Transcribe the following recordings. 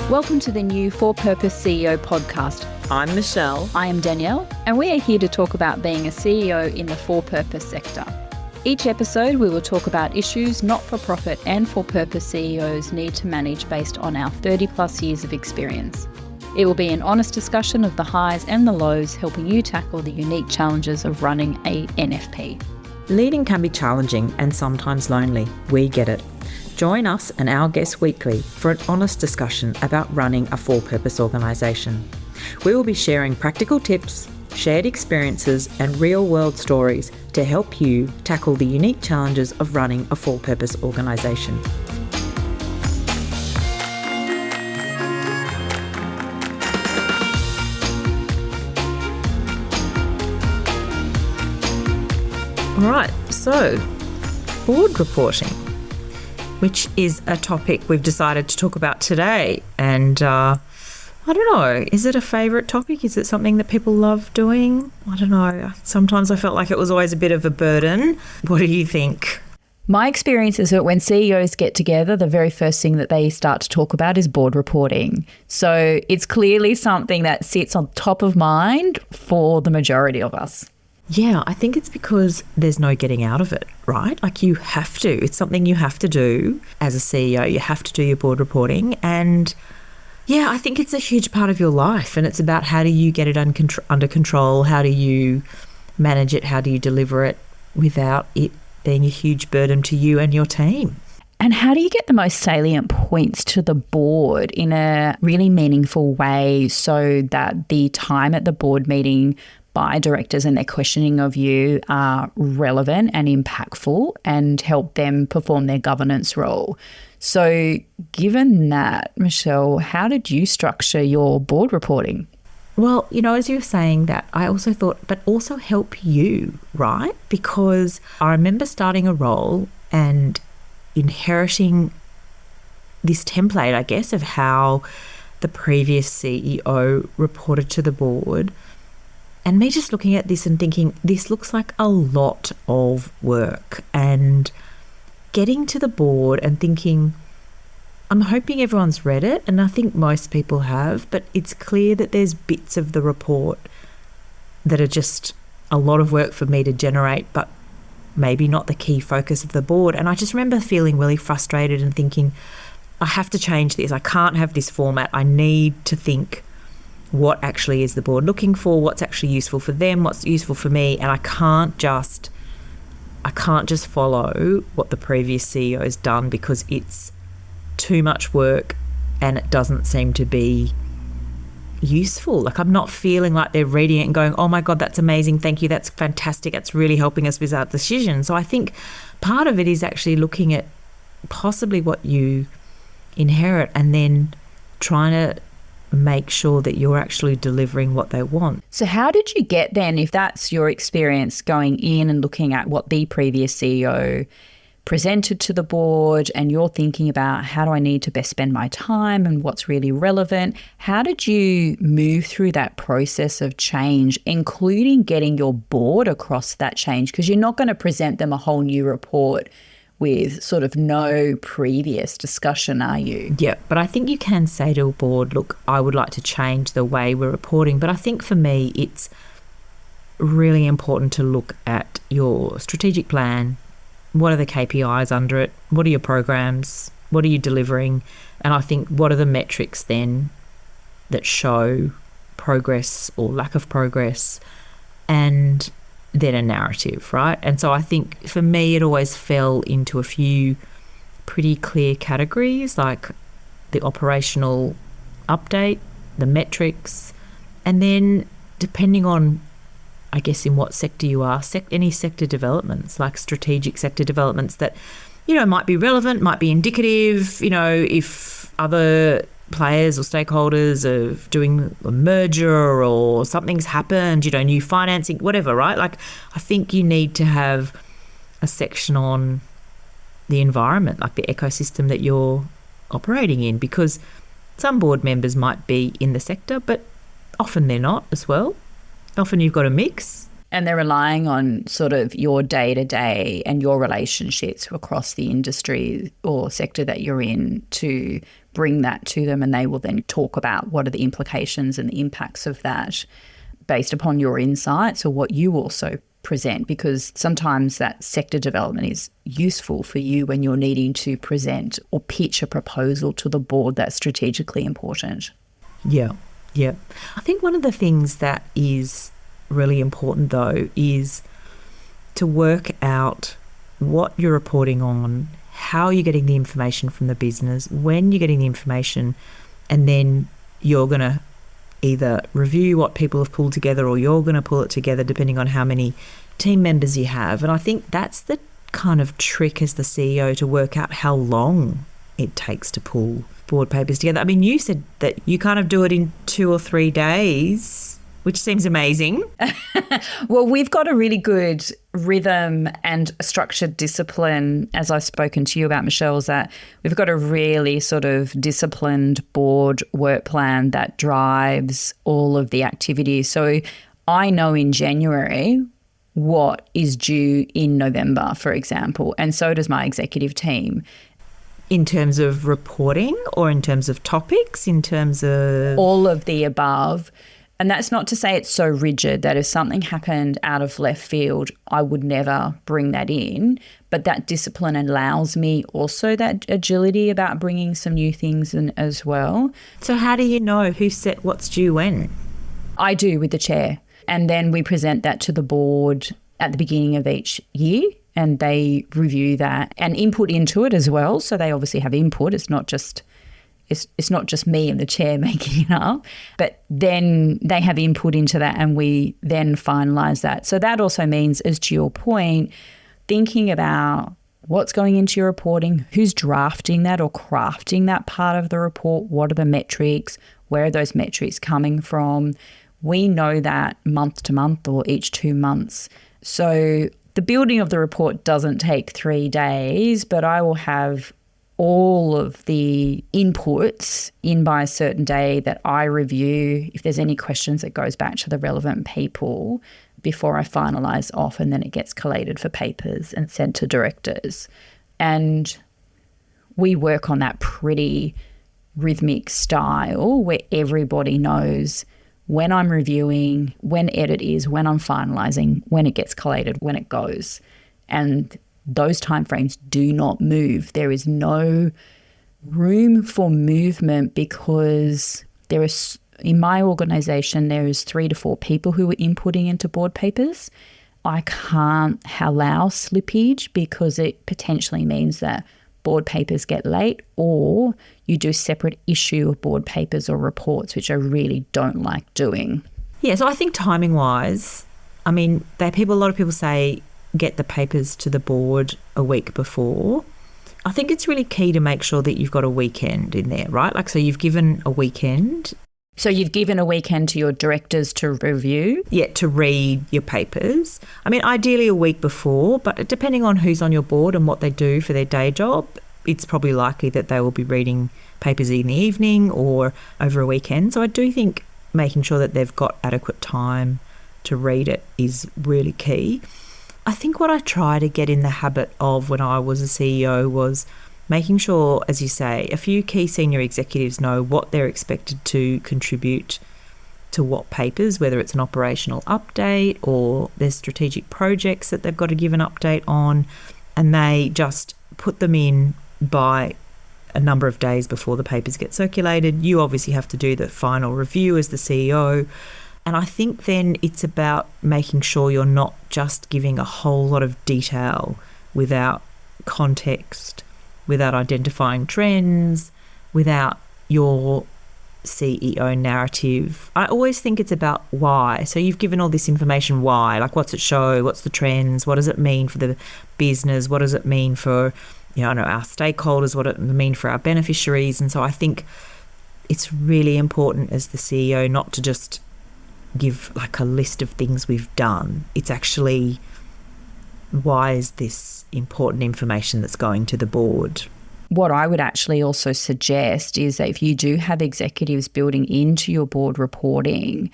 Welcome to the new For Purpose CEO podcast. I'm Michelle. I am Danielle, and we are here to talk about being a CEO in the for purpose sector. Each episode, we will talk about issues not-for-profit and for-purpose CEOs need to manage based on our 30 plus years of experience. It will be an honest discussion of the highs and the lows, helping you tackle the unique challenges of running a NFP. Leading can be challenging and sometimes lonely. We get it. Join us and our guests weekly for an honest discussion about running a for-purpose organisation. We will be sharing practical tips, shared experiences and real-world stories to help you tackle the unique challenges of running a for-purpose organisation. All right, so board reporting, which is a topic we've decided to talk about today. And I don't know, is it a favourite topic? Is it something that people love doing? I don't know. Sometimes I felt like it was always a bit of a burden. What do you think? My experience is that when CEOs get together, the very first thing that they start to talk about is board reporting. So it's clearly something that sits on top of mind for the majority of us. Yeah, I think it's because there's no getting out of it, right? Like you have to. It's something you have to do as a CEO. You have to do your board reporting. And yeah, I think it's a huge part of your life. And it's about how do you get it under control? How do you manage it? How do you deliver it without it being a huge burden to you and your team? And how do you get the most salient points to the board in a really meaningful way so that the time at the board meeting by directors and their questioning of you are relevant and impactful and help them perform their governance role? So given that, Michelle, how did you structure your board reporting? Well, you know, as you were saying that, I also thought, but also help you, right? Because I remember starting a role and inheriting this template, I guess, of how the previous CEO reported to the board. And me just looking at this and thinking, this looks like a lot of work. And getting to the board and thinking, I'm hoping everyone's read it. And I think most people have, but it's clear that there's bits of the report that are just a lot of work for me to generate, but maybe not the key focus of the board. And I just remember feeling really frustrated and thinking, I have to change this. I can't have this format. I need to think, what actually is the board looking for, what's actually useful for them, what's useful for me, and I can't just follow what the previous CEO has done because it's too much work and it doesn't seem to be useful. Like I'm not feeling like they're reading it and going, oh my God, that's amazing, thank you, that's fantastic, that's really helping us with our decision. So I think part of it is actually looking at possibly what you inherit and then trying to make sure that you're actually delivering what they want. So how did you get then, if that's your experience going in and looking at what the previous CEO presented to the board and you're thinking about how do I need to best spend my time and what's really relevant, how did you move through that process of change, including getting your board across that change? Because you're not going to present them a whole new report with sort of no previous discussion, are you? Yeah, but I think you can say to a board, look, I would like to change the way we're reporting. But I think for me, it's really important to look at your strategic plan. What are the KPIs under it? What are your programs? What are you delivering? And I think what are the metrics then that show progress or lack of progress? And then a narrative, right? And so I think for me, it always fell into a few pretty clear categories, like the operational update, the metrics, and then depending on, I guess, in what sector you are, any sector developments, like strategic sector developments that, you know, might be relevant, might be indicative, you know, if other players or stakeholders are doing a merger or something's happened, you know, new financing, whatever, right? Like I think you need to have a section on the environment, like the ecosystem that you're operating in, because some board members might be in the sector, but often they're not as well. Often you've got a mix. And they're relying on sort of your day-to-day and your relationships across the industry or sector that you're in to bring that to them, and they will then talk about what are the implications and the impacts of that based upon your insights or what you also present, because sometimes that sector development is useful for you when you're needing to present or pitch a proposal to the board that's strategically important. Yeah. I think one of the things that is really important, though, is to work out what you're reporting on, how you're getting the information from the business, when you're getting the information, and then you're going to either review what people have pulled together or you're going to pull it together depending on how many team members you have. And I think that's the kind of trick as the CEO, to work out how long it takes to pull board papers together. I mean, you said that you kind of do it in 2 or 3 days, which seems amazing. Well, we've got a really good rhythm and structured discipline, as I've spoken to you about, Michelle, is that we've got a really sort of disciplined board work plan that drives all of the activities. So I know in January what is due in November, for example, and so does my executive team. In terms of reporting or in terms of topics, in terms of... All of the above. And that's not to say it's so rigid that if something happened out of left field, I would never bring that in. But that discipline allows me also that agility about bringing some new things in as well. So how do you know who set what's due when? I do with the chair. And then we present that to the board at the beginning of each year, and they review that and input into it as well. So they obviously have input. It's not just me and the chair making it up, but then they have input into that and we then finalise that. So that also means, as to your point, thinking about what's going into your reporting, who's drafting that or crafting that part of the report, what are the metrics, where are those metrics coming from. We know that month to month or each 2 months. So the building of the report doesn't take 3 days, but I will have all of the inputs in by a certain day that I review. If there's any questions, it goes back to the relevant people before I finalise off, and then it gets collated for papers and sent to directors. And we work on that pretty rhythmic style where everybody knows when I'm reviewing, when edit is, when I'm finalising, when it gets collated, when it goes. And those timeframes do not move. There is no room for movement because there is, in my organisation, there is 3 to 4 people who are inputting into board papers. I can't allow slippage because it potentially means that board papers get late, or you do separate issue of board papers or reports, which I really don't like doing. Yeah, so I think timing-wise, I mean, a lot of people say get the papers to the board a week before. I think it's really key to make sure that you've got a weekend in there, right? Like, so you've given a weekend. So you've given a weekend to your directors to review? Yeah, to read your papers. I mean, ideally a week before, but depending on who's on your board and what they do for their day job, it's probably likely that they will be reading papers in the evening or over a weekend. So I do think making sure that they've got adequate time to read it is really key. I think what I try to get in the habit of when I was a CEO was making sure, as you say, a few key senior executives know what they're expected to contribute to what papers, whether it's an operational update or there's strategic projects that they've got to give an update on, and they just put them in by a number of days before the papers get circulated. You obviously have to do the final review as the CEO. And I think then it's about making sure you're not just giving a whole lot of detail without context, without identifying trends, without your CEO narrative. I always think it's about why. So you've given all this information, why? Like, what's it show? What's the trends? What does it mean for the business? What does it mean for, our stakeholders? What does it mean for our beneficiaries? And so I think it's really important as the CEO not to just give like a list of things we've done. It's actually, why is this important information that's going to the board? What I would actually also suggest is that if you do have executives building into your board reporting,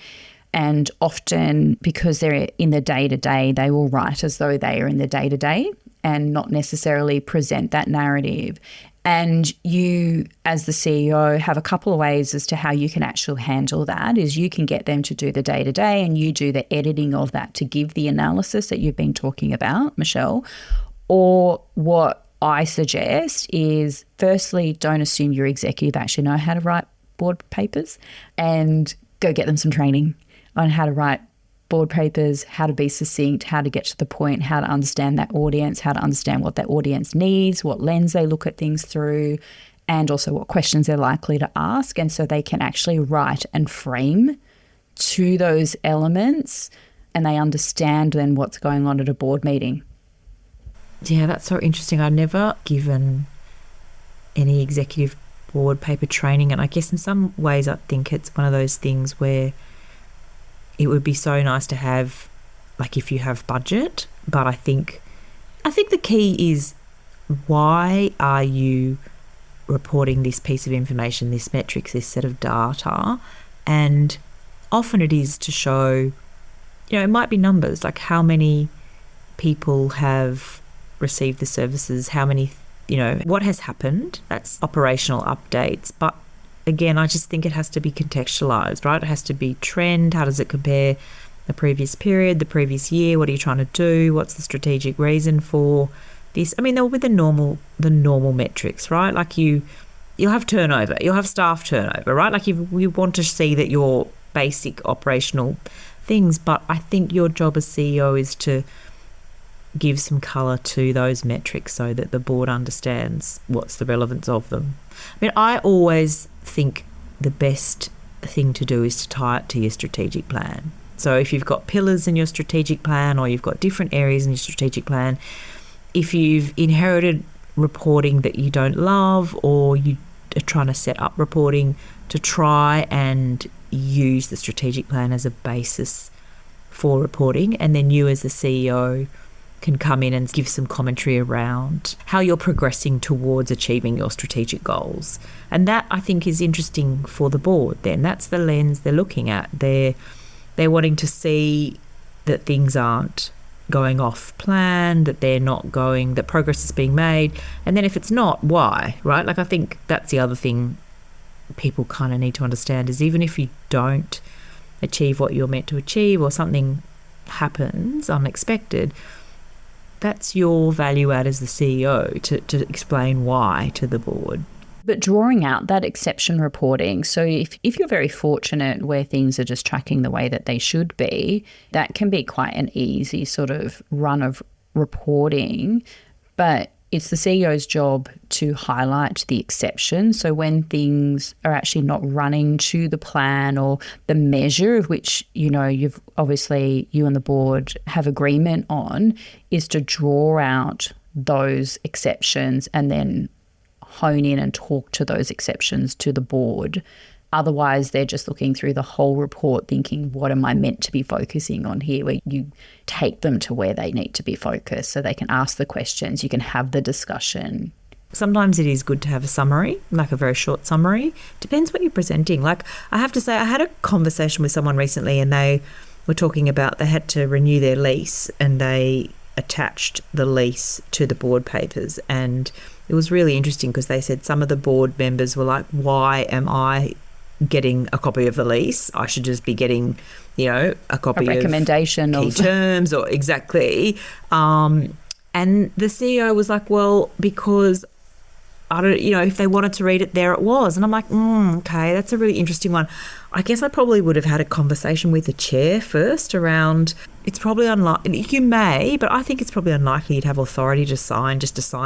and often because they're in the day-to-day, they will write as though they are in the day-to-day and not necessarily present that narrative. And you, as the CEO, have a couple of ways as to how you can actually handle that. Is you can get them to do the day-to-day and you do the editing of that to give the analysis that you've been talking about, Michelle. Or what I suggest is, firstly, don't assume your executive actually know how to write board papers, and go get them some training on how to write board papers, how to be succinct, how to get to the point, how to understand that audience, how to understand what that audience needs, what lens they look at things through, and also what questions they're likely to ask. And so they can actually write and frame to those elements, and they understand then what's going on at a board meeting. Yeah, that's so interesting. I've never given any executive board paper training, and I guess in some ways I think it's one of those things where it would be so nice to have, like, if you have budget. But I think the key is, why are you reporting this piece of information, this metrics, this set of data? And often it is to show, it might be numbers, like how many people have received the services, how many, what has happened. That's operational updates. But again, I just think it has to be contextualised, right? It has to be trend. How does it compare the previous period, the previous year? What are you trying to do? What's the strategic reason for this? I mean, there will be the normal metrics, right? Like you'll have turnover, you'll have staff turnover, right? Like you want to see that your basic operational things. But I think your job as CEO is to give some colour to those metrics so that the board understands what's the relevance of them. I mean, I always think the best thing to do is to tie it to your strategic plan. So if you've got pillars in your strategic plan, or you've got different areas in your strategic plan, if you've inherited reporting that you don't love, or you are trying to set up reporting, to try and use the strategic plan as a basis for reporting, and then you as the CEO can come in and give some commentary around how you're progressing towards achieving your strategic goals. And that, I think, is interesting for the board then. That's the lens they're looking at. They're wanting to see that things aren't going off plan, that that progress is being made. And then if it's not, why, right? Like, I think that's the other thing people kind of need to understand, is even if you don't achieve what you're meant to achieve, or something happens unexpected, that's your value add as the CEO to explain why to the board. But drawing out that exception reporting, so if you're very fortunate where things are just tracking the way that they should be, that can be quite an easy sort of run of reporting. But it's the CEO's job to highlight the exception. So when things are actually not running to the plan or the measure of which, you've obviously, you and the board have agreement on, is to draw out those exceptions and then hone in and talk to those exceptions to the board. Otherwise, they're just looking through the whole report thinking, what am I meant to be focusing on here? Where you take them to where they need to be focused so they can ask the questions, you can have the discussion. Sometimes it is good to have a summary, like a very short summary. Depends what you're presenting. Like, I have to say, I had a conversation with someone recently, and they were talking about they had to renew their lease, and they attached the lease to the board papers. And it was really interesting because they said some of the board members were like, why am I getting a copy of the lease? I should just be getting, a copy of recommendation of key terms, or exactly. And the CEO was like, well, because I don't, if they wanted to read it, there it was. And I'm like, okay, that's a really interesting one. I guess I probably would have had a conversation with the chair first around, it's probably unlikely, you may, but I think it's probably unlikely you'd have authority to sign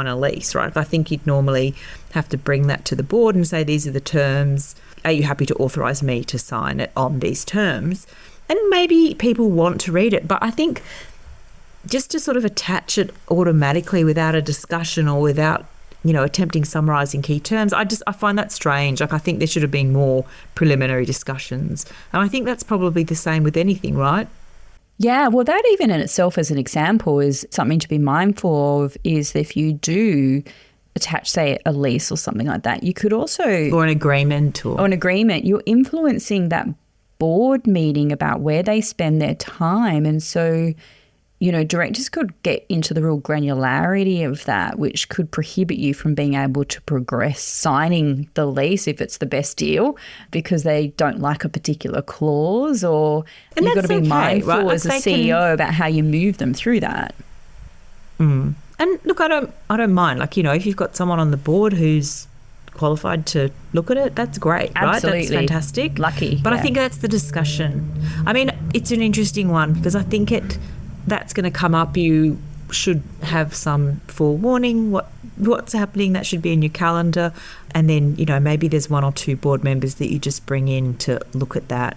a lease, right? I think you'd normally have to bring that to the board and say, these are the terms. Are you happy to authorise me to sign it on these terms? And maybe people want to read it, but I think just to sort of attach it automatically without a discussion or without, attempting summarising key terms, I find that strange. Like, I think there should have been more preliminary discussions. And I think that's probably the same with anything, right? Yeah, well, that even in itself as an example is something to be mindful of, is if you do attach, say, a lease or something like that, you could also... Or an agreement. Or an agreement. You're influencing that board meeting about where they spend their time. And so directors could get into the real granularity of that, which could prohibit you from being able to progress signing the lease if it's the best deal because they don't like a particular clause, or you've got to be mindful right? as a CEO about how you move them through that. And look, I don't mind. Like, if you've got someone on the board who's qualified to look at it, that's great. Absolutely. Right? That's fantastic. Lucky. But I think that's the discussion. I mean, it's an interesting one because I think that's going to come up. You should have some forewarning what's happening. That should be in your calendar. And then, maybe there's one or two board members that you just bring in to look at that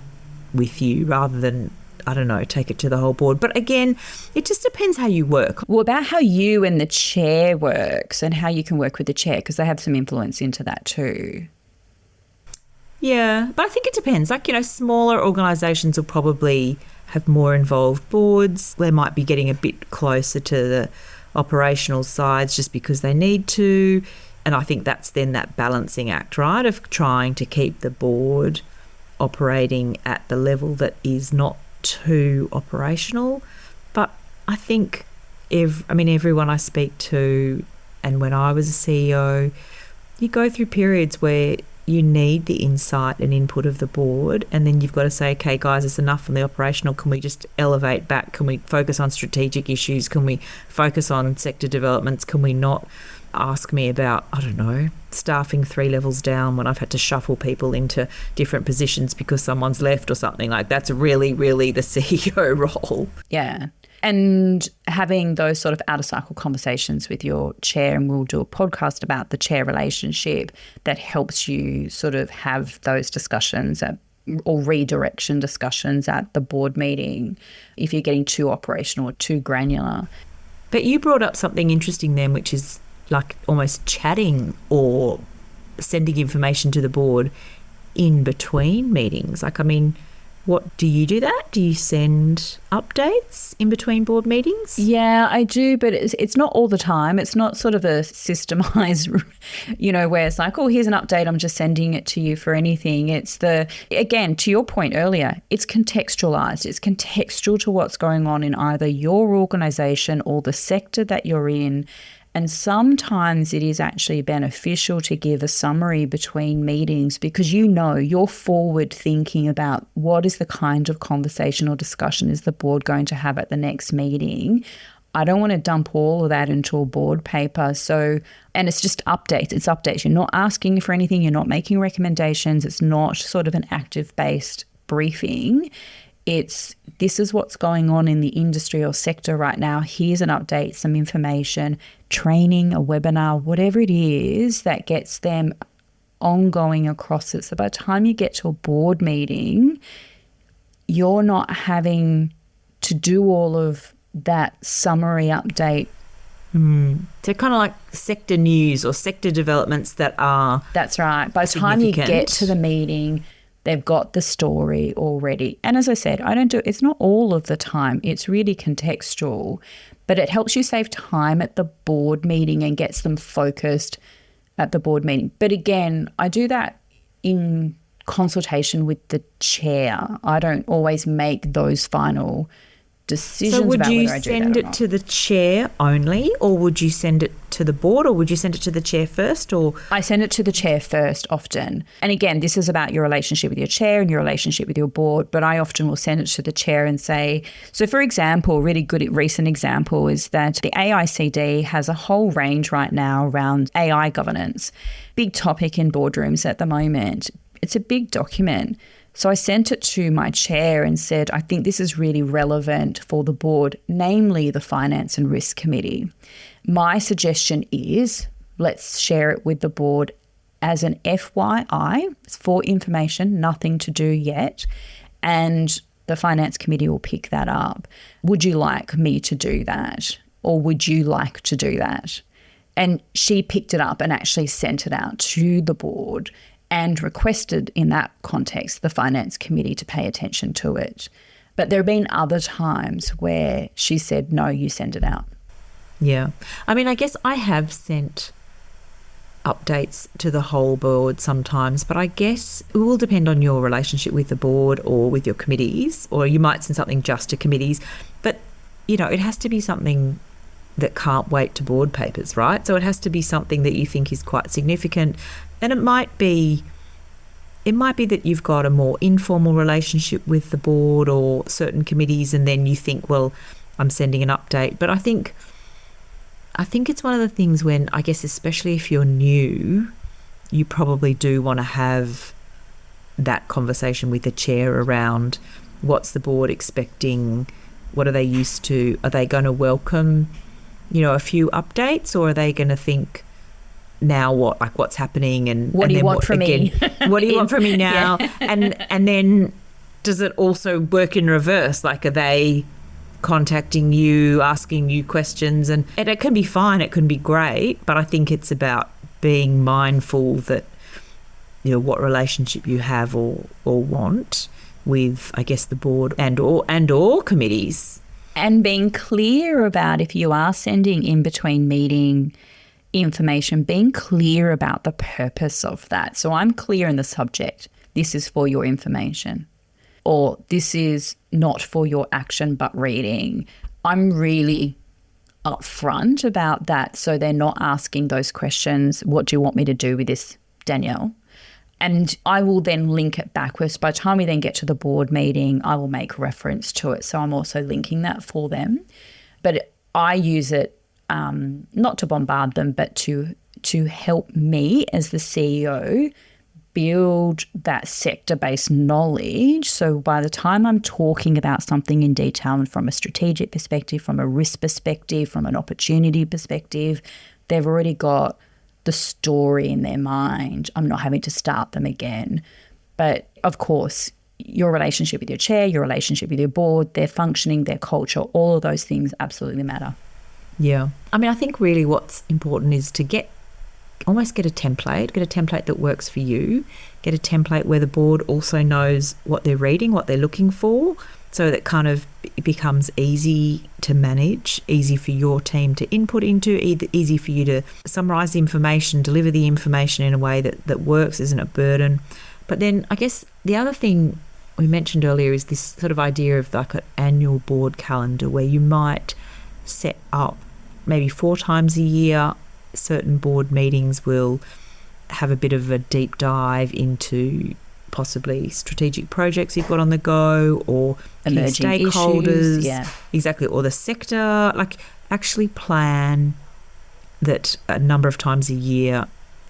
with you rather than, I don't know, take it to the whole board. But again, it just depends how you work. Well, about how you and the chair works and how you can work with the chair, because they have some influence into that too. Yeah, but I think it depends. Like, smaller organisations will probably have more involved boards. They might be getting a bit closer to the operational sides just because they need to. And I think that's then that balancing act, right, of trying to keep the board operating at the level that is not too operational. But I think everyone I speak to, and when I was a CEO, you go through periods where you need the insight and input of the board, and then you've got to say, okay guys, it's enough from the operational. Can we just elevate back? Can we focus on strategic issues? Can we focus on sector developments? Can we not ask me about, I don't know, staffing 3 levels down when I've had to shuffle people into different positions because someone's left or something? Like, that's really, really the CEO role. Yeah. And having those sort of out-of-cycle conversations with your chair, and we'll do a podcast about the chair relationship that helps you sort of have those discussions or redirection discussions at the board meeting if you're getting too operational or too granular. But you brought up something interesting then, which is like almost chatting or sending information to the board in between meetings. Like, I mean, what do you do that? Do you send updates in between board meetings? Yeah, I do, but it's not all the time. It's not sort of a systemized, where it's like, oh, here's an update, I'm just sending it to you for anything. It's again, to your point earlier, it's contextualized. It's contextual to what's going on in either your organization or the sector that you're in. And sometimes it is actually beneficial to give a summary between meetings because you're forward thinking about what is the kind of conversation or discussion is the board going to have at the next meeting. I don't want to dump all of that into a board paper. And it's just updates. It's updates. You're not asking for anything. You're not making recommendations. It's not sort of an active-based briefing. This is what's going on in the industry or sector right now. Here's an update, some information, training, a webinar, whatever it is that gets them ongoing across it. So by the time you get to a board meeting, you're not having to do all of that summary update. So kind of like sector news or sector developments that are That's right. By the time you get to the meeting, they've got the story already. And as I said, it's not all of the time. It's really contextual, but it helps you save time at the board meeting and gets them focused at the board meeting. But again, I do that in consultation with the chair. I don't always make those final decisions. So would about you whether I do send that it or not. to the chair only, or would you send it to the board, or would you send it to the chair first? Or I send it to the chair first often. And again, this is about your relationship with your chair and your relationship with your board, but I often will send it to the chair and say, so for example, a really good recent example is that the AICD has a whole range right now around AI governance. Big topic in boardrooms at the moment. It's a big document. So I sent it to my chair and said, I think this is really relevant for the board, namely the Finance and Risk Committee. My suggestion is let's share it with the board as an FYI. It's for information, nothing to do yet. And the Finance Committee will pick that up. Would you like me to do that? Or would you like to do that? And she picked it up and actually sent it out to the board and requested in that context the Finance Committee to pay attention to it. But there have been other times where she said, no, you send it out. Yeah. I mean, I guess I have sent updates to the whole board sometimes, but I guess it will depend on your relationship with the board or with your committees, or you might send something just to committees. But, it has to be something that can't wait to board papers, right? So it has to be something that you think is quite significant. And it might be that you've got a more informal relationship with the board or certain committees, and then you think, well, I'm sending an update. But I think it's one of the things when, I guess, especially if you're new, you probably do want to have that conversation with the chair around what's the board expecting, what are they used to, are they going to welcome, a few updates, or are they going to think, now what, like what's happening, and what do you want from me? What do you want from me now? Yeah. And then does it also work in reverse? Like, are they contacting you, asking you questions? And it can be fine, it can be great, but I think it's about being mindful that, what relationship you have or want with, I guess, the board and or committees. And being clear about, if you are sending in between meeting information, being clear about the purpose of that. So I'm clear in the subject. This is for your information, or this is not for your action but reading. I'm really upfront about that, so they're not asking those questions. What do you want me to do with this, Danielle? And I will then link it backwards. By the time we then get to the board meeting, I will make reference to it. So I'm also linking that for them. But I use it not to bombard them, but to help me as the CEO build that sector-based knowledge. So by the time I'm talking about something in detail, and from a strategic perspective, from a risk perspective, from an opportunity perspective, they've already got the story in their mind. I'm not having to start them again. But of course, your relationship with your chair, your relationship with your board, their functioning, their culture, all of those things absolutely matter. Yeah. I mean, I think really what's important is to get a template that works for you, get a template where the board also knows what they're reading, what they're looking for, so that kind of it becomes easy to manage, easy for your team to input into, easy for you to summarise the information, deliver the information in a way that works, isn't a burden. But then I guess the other thing we mentioned earlier is this sort of idea of like an annual board calendar, where you might set up maybe 4 times a year. Certain board meetings will have a bit of a deep dive into possibly strategic projects you've got on the go, or emerging stakeholders, issues, exactly, or the sector. Like, actually plan that a number of times a year,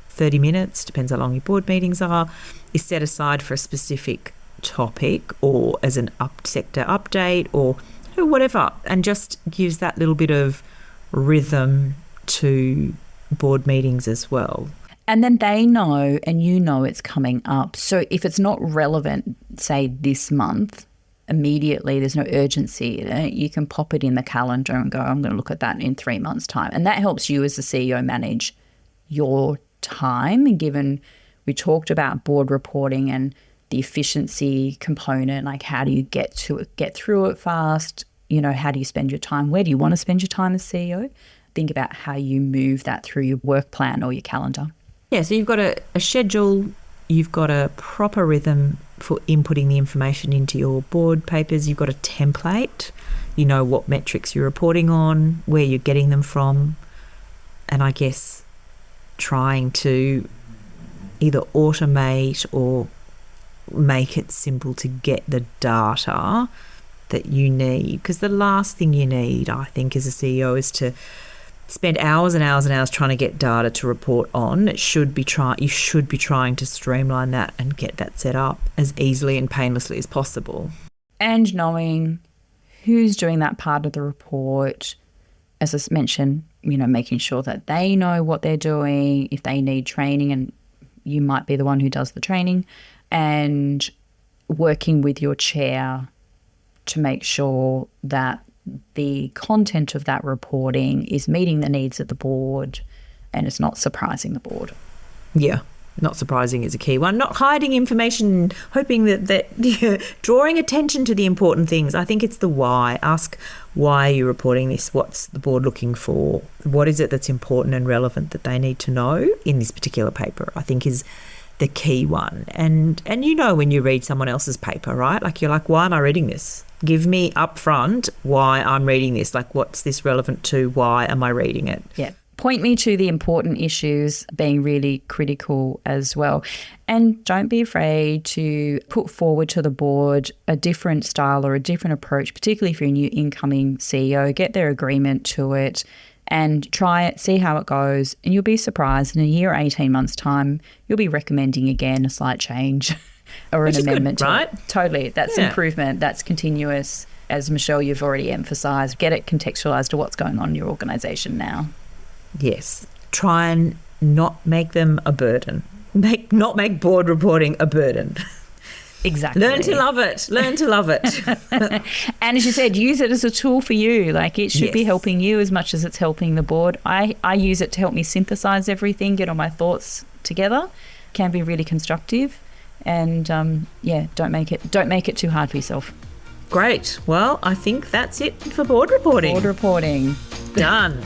30 minutes, depends how long your board meetings are, is set aside for a specific topic, or as an sector update, or whatever, and just gives that little bit of rhythm to board meetings as well. And then they know, and you know it's coming up. So if it's not relevant, say this month, immediately, there's no urgency, you can pop it in the calendar and go, I'm going to look at that in 3 months' time. And that helps you as the CEO manage your time. And given we talked about board reporting and the efficiency component, like how do you get through it fast? How do you spend your time? Where do you want to spend your time as CEO? Think about how you move that through your work plan or your calendar. Yeah, so you've got a schedule, you've got a proper rhythm for inputting the information into your board papers, you've got a template, you know what metrics you're reporting on, where you're getting them from, and I guess trying to either automate or make it simple to get the data that you need. Because the last thing you need, I think, as a CEO is to spend hours and hours and hours trying to get data to report on. You should be trying to streamline that and get that set up as easily and painlessly as possible. And knowing who's doing that part of the report, as I mentioned, making sure that they know what they're doing, if they need training, and you might be the one who does the training, and working with your chair to make sure that the content of that reporting is meeting the needs of the board and it's not surprising the board. Yeah, not surprising is a key one. Not hiding information, hoping that drawing attention to the important things. I think it's the why. Ask why you're reporting this. What's the board looking for? What is it that's important and relevant that they need to know in this particular paper? I think is the key one. And you know when you read someone else's paper, right? Like, you're like, why am I reading this? Give me up front why I'm reading this. Like, what's this relevant to? Why am I reading it? Yeah. Point me to the important issues, being really critical as well. And don't be afraid to put forward to the board a different style or a different approach, particularly if you're a new incoming CEO. Get their agreement to it and try it, see how it goes. And you'll be surprised in a year or 18 months' time, you'll be recommending again a slight change or an amendment good, right? to it. Totally. That's improvement. That's continuous. As Michelle, you've already emphasised, get it contextualised to what's going on in your organisation now. Yes. Try and not make them a burden. Not make board reporting a burden. Exactly. Learn to love it. Learn to love it. And as you said, use it as a tool for you. Like, it should be helping you as much as it's helping the board. I use it to help me synthesize everything, get all my thoughts together. Can be really constructive. And don't make it too hard for yourself. Great. Well, I think that's it for board reporting. Board reporting. Done.